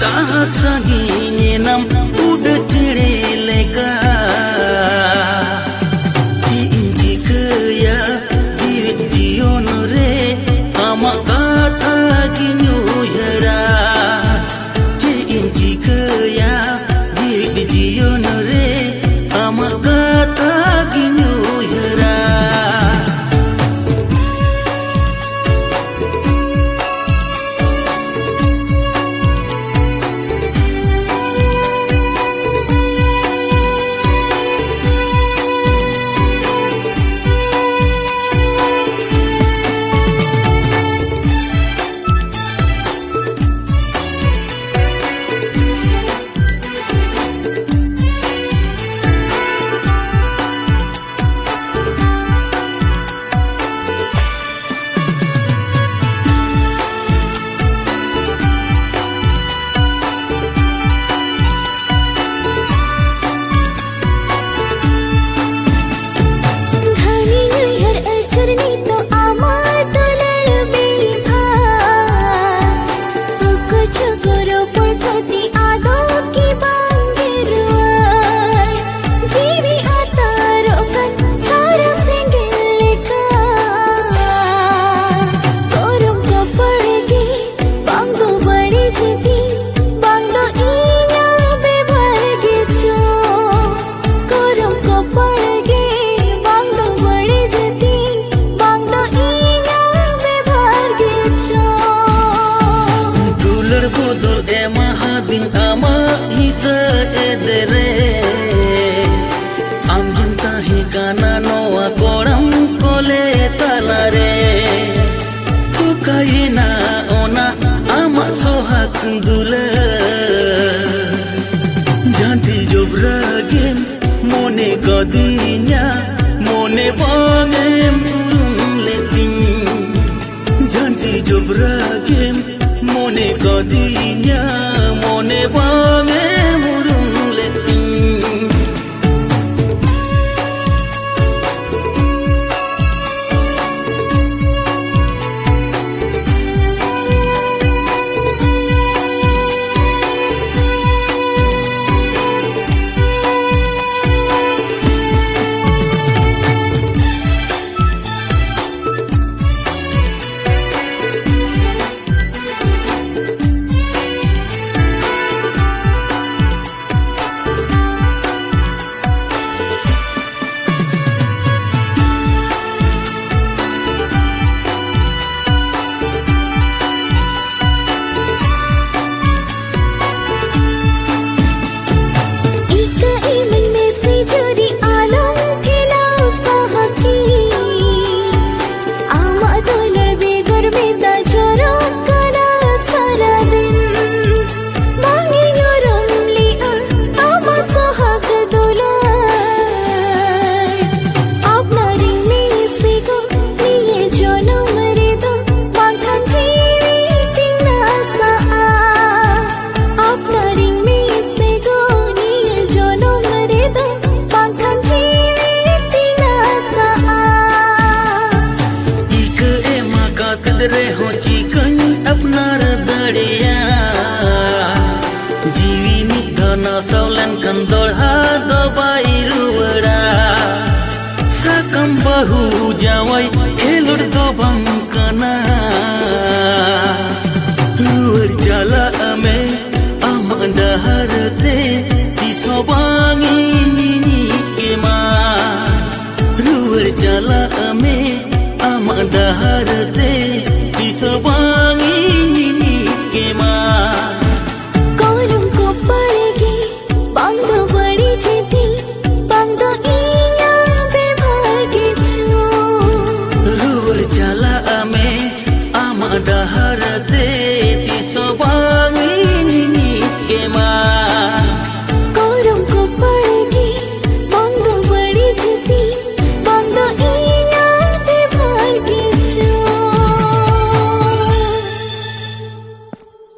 Sahasangi nam udah ciri leka Ciinci kaya diwit dion re Ama kata ginyu yara Ciinci kaya diwit dion re Ama kata ginyu yara Bodol mahadin ama hisa edere am jinta hi kana noa koram kole talare tukaina ona ama sohak dula janti jobragem mone gadinya mone bangem leting janti jobragem Mone gadinya, mone bange murung leting रे हो chicken अपना दड़िया जीवी निधन सौलन कंदोड़ा दबाई रुवड़ा सकम बहु जावई हेलुड़ दो बंकना रुवड़ चला